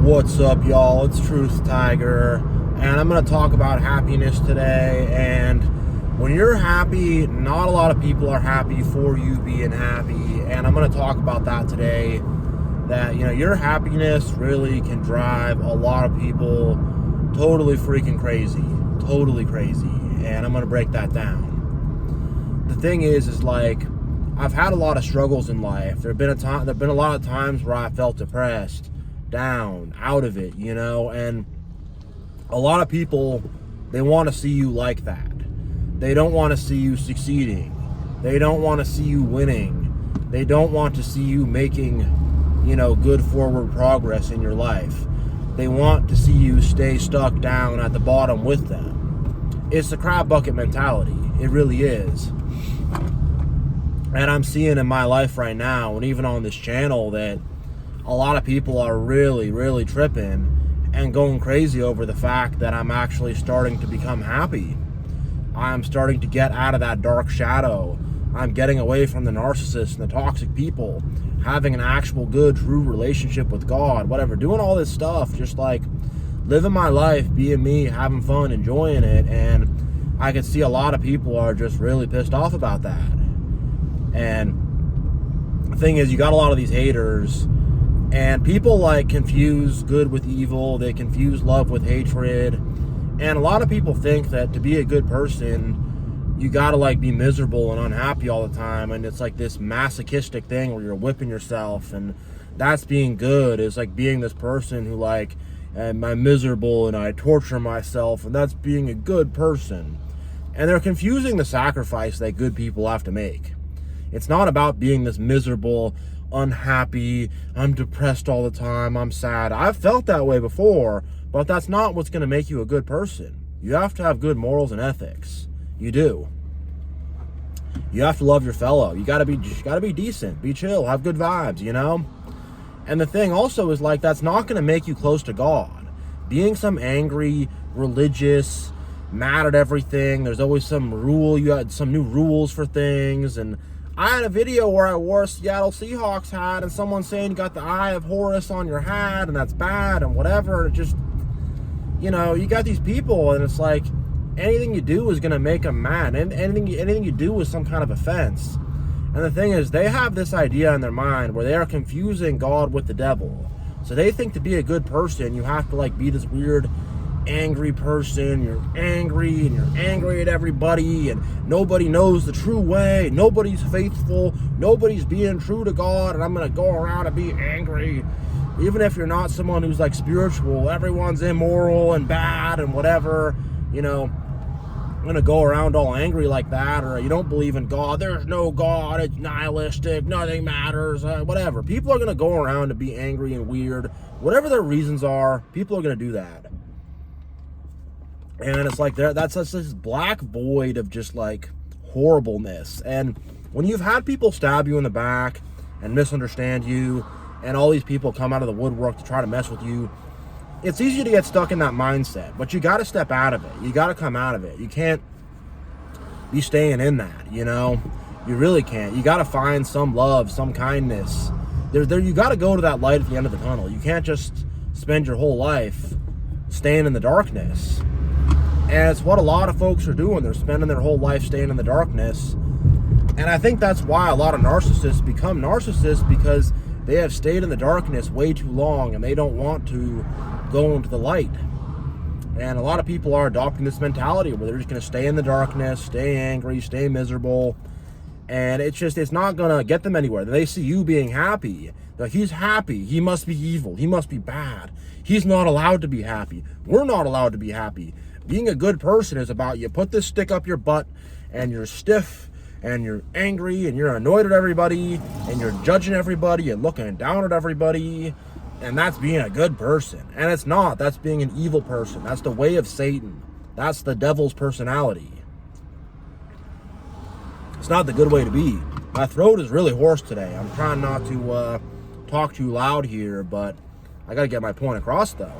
What's up, y'all? It's TruthTiger, and I'm going to talk about happiness today. And when you're happy, not a lot of people are happy for you being happy. And I'm going to talk about that today. That, your happiness really can drive a lot of people totally freaking crazy. Totally crazy. And I'm going to break that down. The thing is like, I've had a lot of struggles in life. There've been a lot of times where I felt depressed, down, out of it, and a lot of people, they want to see you like that. They don't want to see you succeeding. They don't want to see you winning. They don't want to see you making, good forward progress in your life. They want to see you stay stuck down at the bottom with them. It's the crab bucket mentality. It really is. And I'm seeing in my life right now, and even on this channel, that a lot of people are really, really tripping and going crazy over the fact that I'm actually starting to become happy. I'm starting to get out of that dark shadow. I'm getting away from the narcissists and the toxic people, having an actual good, true relationship with God, whatever, doing all this stuff, just like living my life, being me, having fun, enjoying it. And I can see a lot of people are just really pissed off about that. And the thing is, you got a lot of these haters, and people confuse good with evil. They confuse love with hatred. And a lot of people think that to be a good person, you gotta be miserable and unhappy all the time. And it's like this masochistic thing where you're whipping yourself, and that's being good. It's like being this person who I'm miserable and I torture myself, and that's being a good person. And they're confusing the sacrifice that good people have to make. It's not about being this miserable, unhappy, I'm depressed all the time, I'm sad. I've felt that way before, but that's not what's going to make you a good person. You have to have good morals and ethics. You do. You have to love your fellow. You got to be decent, be chill, have good vibes, And the thing also is that's not going to make you close to God. Being some angry, religious, mad at everything, there's always some rule, you had some new rules for things. And I had a video where I wore a Seattle Seahawks hat, and someone saying you got the Eye of Horus on your hat, and that's bad, and whatever. It just, you got these people, and it's like, anything you do is going to make them mad. And anything you do is some kind of offense. And the thing is, they have this idea in their mind where they are confusing God with the devil. So they think to be a good person, you have to be this weird, angry person. You're angry, and you're angry at everybody, and nobody knows the true way. Nobody's faithful. Nobody's being true to God, and I'm going to go around and be angry. Even if you're not someone who's spiritual, everyone's immoral and bad and whatever, I'm going to go around all angry like that. Or you don't believe in God, there's no God, it's nihilistic, nothing matters, whatever. People are going to go around and be angry and weird. Whatever their reasons are, people are going to do that. And it's that's this black void of just horribleness. And when you've had people stab you in the back and misunderstand you, and all these people come out of the woodwork to try to mess with you, it's easy to get stuck in that mindset. But you got to step out of it. You got to come out of it. You can't be staying in that, You really can't. You got to find some love, some kindness. You got to go to that light at the end of the tunnel. You can't just spend your whole life staying in the darkness. And it's what a lot of folks are doing. They're spending their whole life staying in the darkness. And I think that's why a lot of narcissists become narcissists, because they have stayed in the darkness way too long and they don't want to go into the light. And a lot of people are adopting this mentality where they're just going to stay in the darkness, stay angry, stay miserable. And it's not going to get them anywhere. They see you being happy. He's happy. He must be evil. He must be bad. He's not allowed to be happy. We're not allowed to be happy. Being a good person is about you put this stick up your butt and you're stiff and you're angry and you're annoyed at everybody and you're judging everybody and looking down at everybody. And that's being a good person. And it's not. That's being an evil person. That's the way of Satan. That's the devil's personality. It's not the good way to be. My throat is really hoarse today. I'm trying not to talk too loud here, but I got to get my point across though.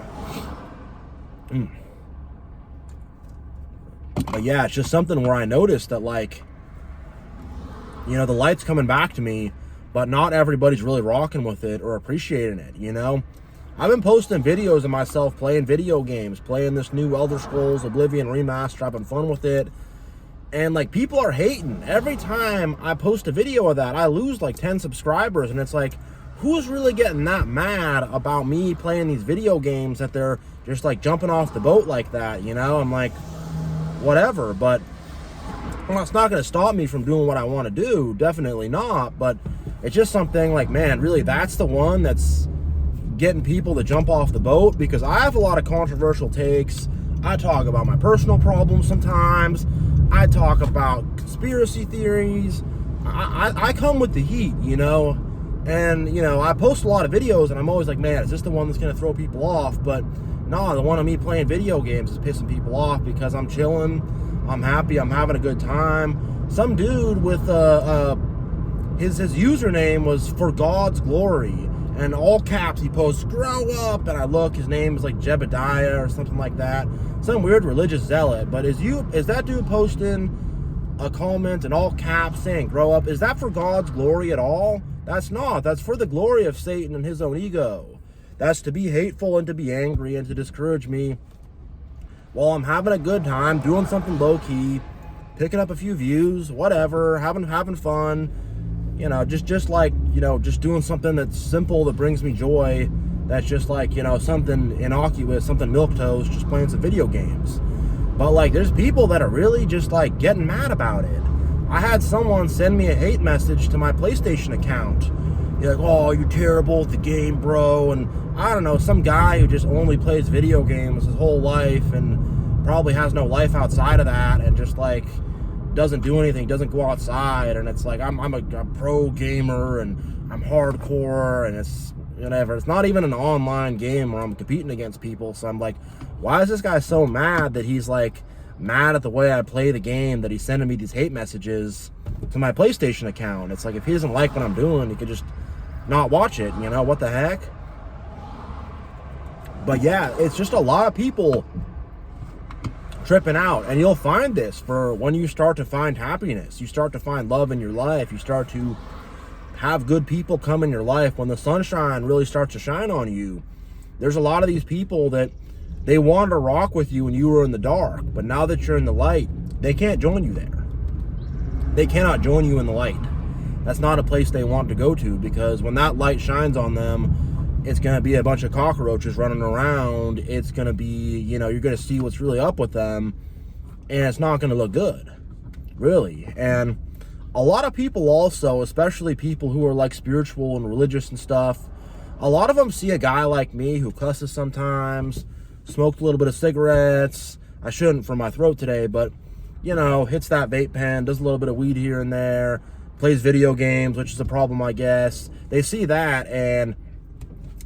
But yeah, it's just something where I noticed that the light's coming back to me, but not everybody's really rocking with it or appreciating it, I've been posting videos of myself playing video games, playing this new Elder Scrolls Oblivion remaster, having fun with it. And like, people are hating. Every time I post a video of that, I lose like 10 subscribers. And it's like, who's really getting that mad about me playing these video games that they're just like jumping off the boat like that, you know? I'm like, whatever. But well, it's not going to stop me from doing what I want to do. Definitely not. But it's just something like, man, really, that's the one that's getting people to jump off the boat, because I have a lot of controversial takes. I talk about my personal problems sometimes. I talk about conspiracy theories. I come with the heat, you know? And, you know, I post a lot of videos, and I'm always like, man, is this the one that's going to throw people off? But no, the one of me playing video games is pissing people off, because I'm chilling, I'm happy, I'm having a good time. Some dude with his username was For God's Glory, and all caps he posts, grow up, and I look, his name is like Jebediah or something like that, some weird religious zealot. But is that dude posting a comment in all caps saying grow up? Is that for God's glory at all? That's not. That's for the glory of Satan and his own ego. That's to be hateful and to be angry and to discourage me while I'm having a good time, doing something low-key, picking up a few views, whatever, having fun, you know, just like, you know, just doing something that's simple, that brings me joy, that's just like, you know, something innocuous, something milquetoast, just playing some video games. But like, there's people that are really just like getting mad about it. I had someone send me a hate message to my PlayStation account. You're like, oh, you're terrible at the game, bro. And I don't know, some guy who just only plays video games his whole life and probably has no life outside of that, and just like doesn't do anything, doesn't go outside. And it's like, I'm a pro gamer and I'm hardcore, and it's whatever. It's not even an online game where I'm competing against people. So I'm like, why is this guy so mad that he's like mad at the way I play the game, that he's sending me these hate messages to my PlayStation account? It's like, if he doesn't like what I'm doing, he could just not watch it, you know? What the heck? But yeah, it's just a lot of people tripping out. And you'll find this for when you start to find happiness, you start to find love in your life, you start to have good people come in your life, when the sunshine really starts to shine on you. There's a lot of these people that they wanted to rock with you when you were in the dark, but now that you're in the light, they can't join you there. They cannot join you in the light. That's not a place they want to go to, because when that light shines on them, it's going to be a bunch of cockroaches running around. It's going to be, you know, you're going to see what's really up with them, and it's not going to look good, really. And a lot of people also, especially people who are like spiritual and religious and stuff, a lot of them see a guy like me who cusses sometimes, smoked a little bit of cigarettes. I shouldn't for my throat today, but, you know, hits that vape pen, does a little bit of weed here and there, plays video games, which is a problem, I guess. They see that and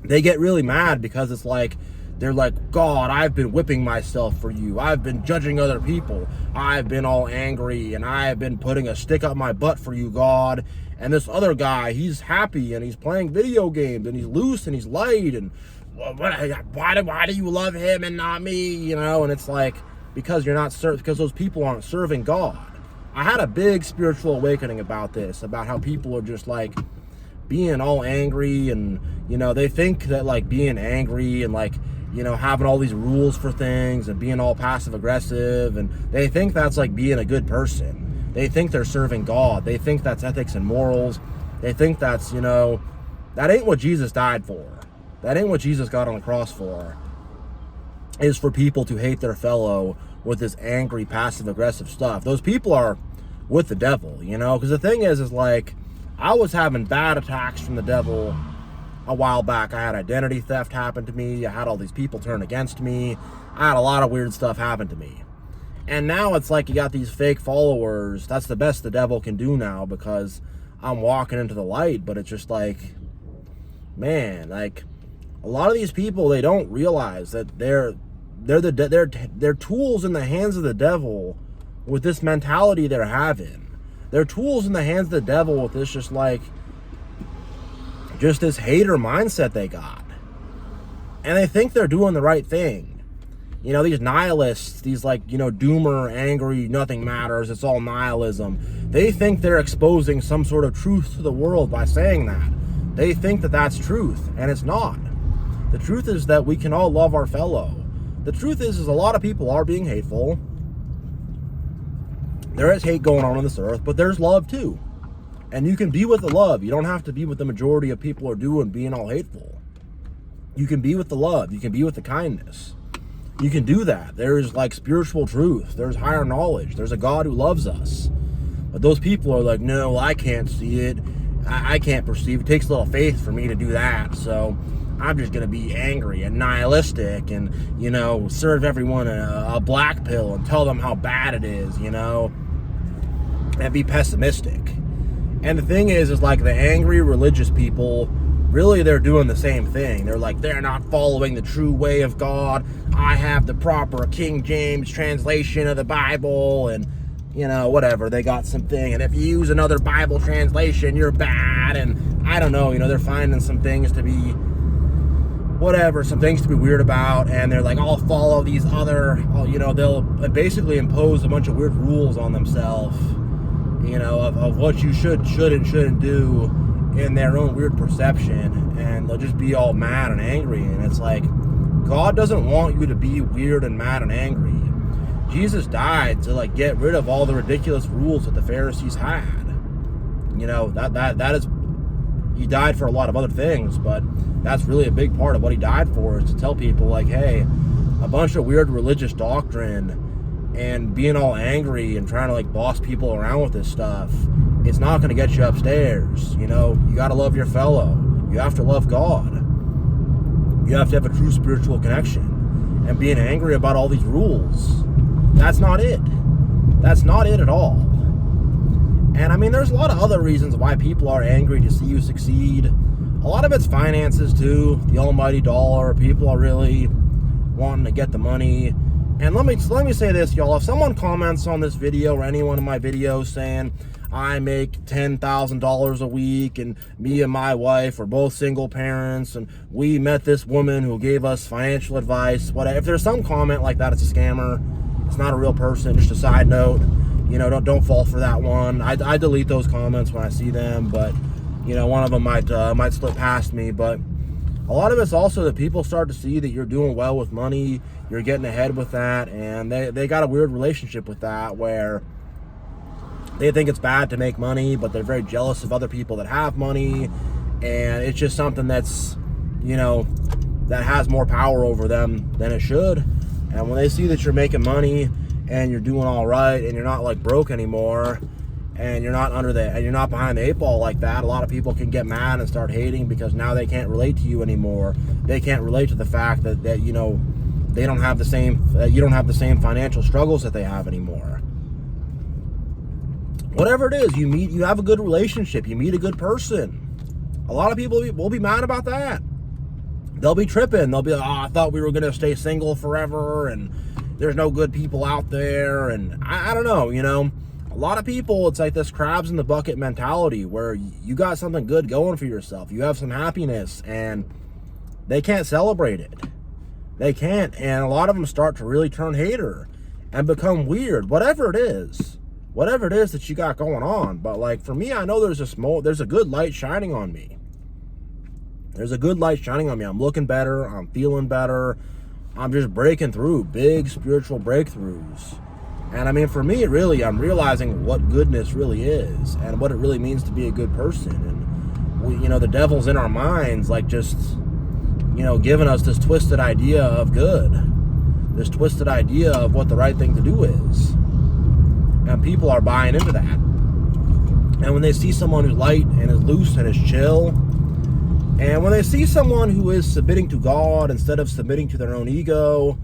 they get really mad, because it's like, they're like, God, I've been whipping myself for you. I've been judging other people. I've been all angry, and I've been putting a stick up my butt for you, God. And this other guy, he's happy, and he's playing video games, and he's loose, and he's light, and why do you love him and not me? You know, and it's like, because you're not because those people aren't serving God. I had a big spiritual awakening about this, about how people are just like being all angry, and, you know, they think that like being angry and like, you know, having all these rules for things and being all passive aggressive, and they think that's like being a good person. They think they're serving God. They think that's ethics and morals. They think that's, you know, that ain't what Jesus died for. That ain't what Jesus got on the cross for. Is for people to hate their fellow with this angry, passive aggressive stuff. Those people are with the devil, you know, because the thing is like, I was having bad attacks from the devil a while back. I had identity theft happen to me. I had all these people turn against me. I had a lot of weird stuff happen to me. And now it's like you got these fake followers. That's the best the devil can do now, because I'm walking into the light. But it's just like, man, like a lot of these people, they don't realize that they're tools in the hands of the devil with this mentality they're having. They're tools in the hands of the devil with this just this hater mindset they got. And they think they're doing the right thing. You know, these nihilists, these like, you know, doomer, angry, nothing matters, it's all nihilism. They think they're exposing some sort of truth to the world by saying that. They think that that's truth, and it's not. The truth is that we can all love our fellow. The truth is a lot of people are being hateful. There is hate going on this earth, but there's love too. And you can be with the love. You don't have to be what the majority of people are doing, being all hateful. You can be with the love. You can be with the kindness. You can do that. There's like spiritual truth. There's higher knowledge. There's a God who loves us. But those people are like, no, I can't see it. I can't perceive. It takes a little faith for me to do that. So I'm just going to be angry and nihilistic and, you know, serve everyone a black pill and tell them how bad it is, you know, and be pessimistic. And the thing is like the angry religious people, really they're doing the same thing. They're like, they're not following the true way of God. I have the proper King James translation of the Bible and, you know, whatever. They got something. And if you use another Bible translation, you're bad. And I don't know, you know, they're finding some things to be, whatever, some things to be weird about. And they're like, I'll follow these other, you know, they'll basically impose a bunch of weird rules on themselves, you know, of what you should and shouldn't do in their own weird perception, and they'll just be all mad and angry. And it's like, God doesn't want you to be weird and mad and angry. Jesus died to like get rid of all the ridiculous rules that the Pharisees had. You know, that is, he died for a lot of other things, but that's really a big part of what he died for, is to tell people like, hey, a bunch of weird religious doctrine and being all angry and trying to like boss people around with this stuff, it's not going to get you upstairs. You know, you got to love your fellow. You have to love God. You have to have a true spiritual connection. And being angry about all these rules, that's not it. That's not it at all. And I mean, there's a lot of other reasons why people are angry to see you succeed. A lot of it's finances too. The almighty dollar. People are really wanting to get the money. And let me say this, y'all. If someone comments on this video or any one of my videos saying, I make $10,000 a week and me and my wife are both single parents and we met this woman who gave us financial advice, whatever. If there's some comment like that, it's a scammer. It's not a real person. Just a side note. You know, don't fall for that one. I delete those comments when I see them, but you know, one of them might slip past me. But a lot of it's also that people start to see that you're doing well with money, you're getting ahead with that, and they got a weird relationship with that where they think it's bad to make money, but they're very jealous of other people that have money, and it's just something that's, you know, that has more power over them than it should. And when they see that you're making money and you're doing all right and you're not like broke anymore and you're not you're not behind the 8 ball like that, a lot of people can get mad and start hating because now they can't relate to you anymore. They can't relate to the fact that you know, they don't have the same, you don't have the same financial struggles that they have anymore. Whatever it is, you have a good relationship, you meet a good person. A lot of people will be mad about that. They'll be tripping. They'll be like, oh, I thought we were going to stay single forever and there's no good people out there. And I don't know, you know, a lot of people, it's like this crabs in the bucket mentality where you got something good going for yourself. You have some happiness and they can't celebrate it. They can't. And a lot of them start to really turn hater and become weird, whatever it is that you got going on. But like for me, I know there's a good light shining on me. There's a good light shining on me. I'm looking better. I'm feeling better. I'm just breaking through big spiritual breakthroughs. And I mean, for me, really, I'm realizing what goodness really is and what it really means to be a good person. And you know, the devil's in our minds, like just, you know, giving us this twisted idea of good, this twisted idea of what the right thing to do is. And people are buying into that. And when they see someone who's light and is loose and is chill, and when they see someone who is submitting to God instead of submitting to their own ego,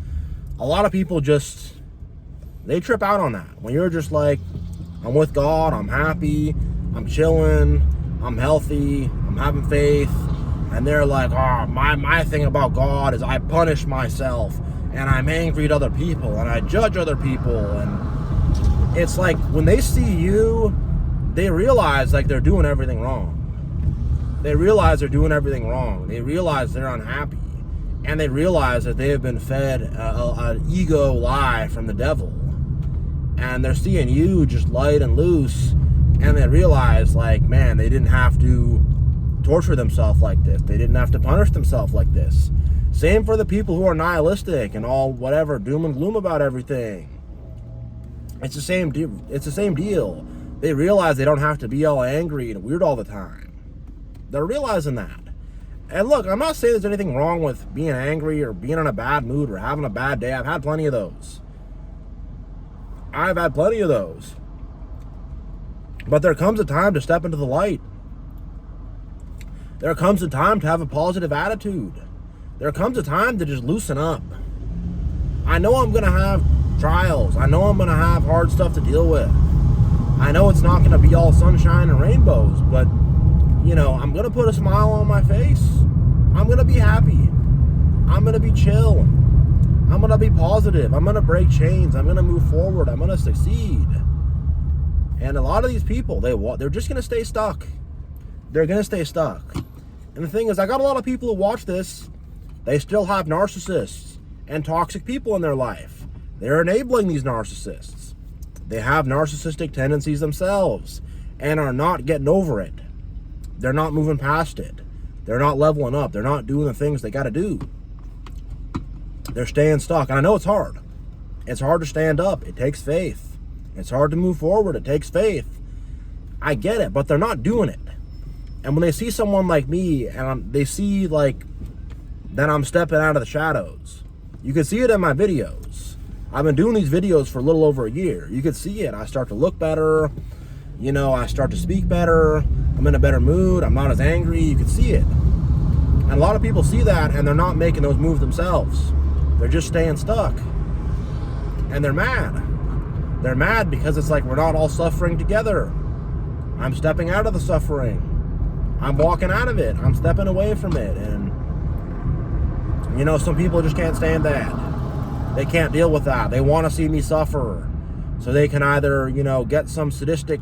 a lot of people just, they trip out on that. When you're just like, I'm with God, I'm happy, I'm chilling, I'm healthy, I'm having faith, and they're like, oh, my thing about God is I punish myself, and I'm angry at other people, and I judge other people, and it's like, when they see you, they realize like they're doing everything wrong. They realize they're doing everything wrong. They realize they're unhappy. And they realize that they have been fed an ego lie from the devil. And they're seeing you just light and loose. And they realize, like, man, they didn't have to torture themselves like this. They didn't have to punish themselves like this. Same for the people who are nihilistic and all whatever, doom and gloom about everything. It's the same deal. They realize they don't have to be all angry and weird all the time. They're realizing that. And look, I'm not saying there's anything wrong with being angry or being in a bad mood or having a bad day. I've had plenty of those. But there comes a time to step into the light. There comes a time to have a positive attitude. There comes a time to just loosen up. I know I'm going to have trials. I know I'm going to have hard stuff to deal with. I know it's not going to be all sunshine and rainbows, but, you know, I'm going to put a smile on my face. I'm going to be happy. I'm going to be chill. I'm going to be positive. I'm going to break chains. I'm going to move forward. I'm going to succeed. And a lot of these people, they're just going to stay stuck. They're going to stay stuck. And the thing is, I got a lot of people who watch this. They still have narcissists and toxic people in their life. They're enabling these narcissists. They have narcissistic tendencies themselves and are not getting over it. They're not moving past it. They're not leveling up. They're not doing the things they got to do. They're staying stuck. And I know it's hard. It's hard to stand up. It takes faith. It's hard to move forward. It takes faith. I get it, but they're not doing it. And when they see someone like me and they see like that I'm stepping out of the shadows, you can see it in my videos. I've been doing these videos for a little over a year. You can see it. I start to look better. You know, I start to speak better. I'm in a better mood. I'm not as angry. You can see it. And a lot of people see that and they're not making those moves themselves. They're just staying stuck. And they're mad. They're mad because it's like we're not all suffering together. I'm stepping out of the suffering. I'm walking out of it. I'm stepping away from it. And, you know, some people just can't stand that. They can't deal with that. They want to see me suffer. So they can either, you know, get some sadistic...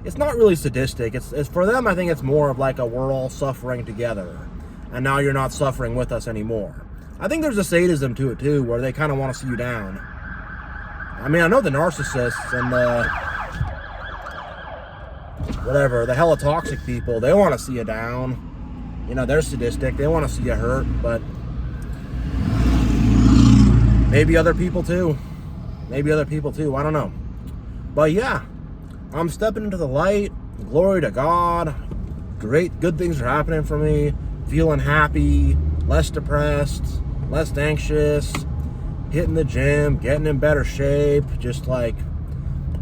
It's not really sadistic. It's for them, I think it's more of like a we're all suffering together. And now you're not suffering with us anymore. I think there's a sadism to it too, where they kind of want to see you down. I mean, I know the narcissists and the... whatever, the hella toxic people, they want to see you down. You know, they're sadistic. They want to see you hurt, but... maybe other people too. Maybe other people too. I don't know. But yeah, I'm stepping into the light. Glory to God. Great, good things are happening for me. Feeling happy, less depressed, less anxious, hitting the gym, getting in better shape. Just like,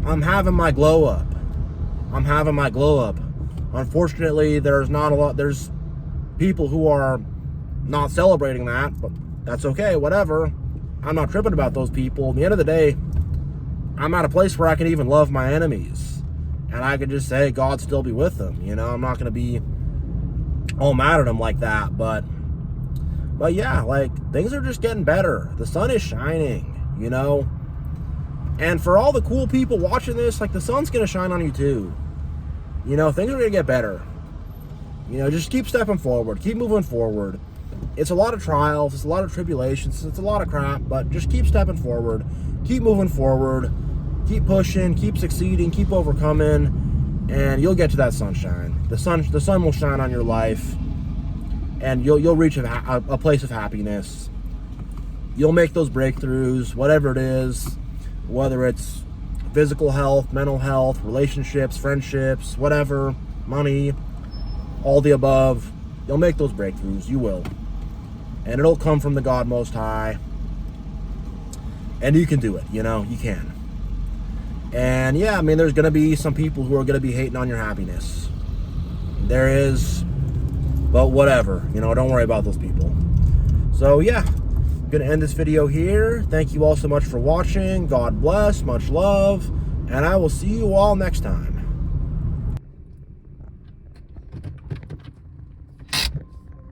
I'm having my glow up. I'm having my glow up. Unfortunately, there's people who are not celebrating that, but that's okay, whatever. I'm not tripping about those people. At the end of the day, I'm at a place where I can even love my enemies. And I can just say, God still be with them. You know, I'm not going to be all mad at them like that. But yeah, like, things are just getting better. The sun is shining, you know. And for all the cool people watching this, like, the sun's going to shine on you too. You know, things are going to get better. You know, just keep stepping forward. Keep moving forward. It's a lot of trials, it's a lot of tribulations, it's a lot of crap, but just keep stepping forward, keep moving forward, keep pushing, keep succeeding, keep overcoming, and you'll get to that sunshine. The sun will shine on your life, and you'll reach a place of happiness. You'll make those breakthroughs, whatever it is, whether it's physical health, mental health, relationships, friendships, whatever, money, all the above. You'll make those breakthroughs, you will. And it'll come from the God Most High. And you can do it, you know, you can. And yeah, I mean, there's going to be some people who are going to be hating on your happiness. There is, but whatever, you know, don't worry about those people. So yeah, I'm going to end this video here. Thank you all so much for watching. God bless, much love, and I will see you all next time.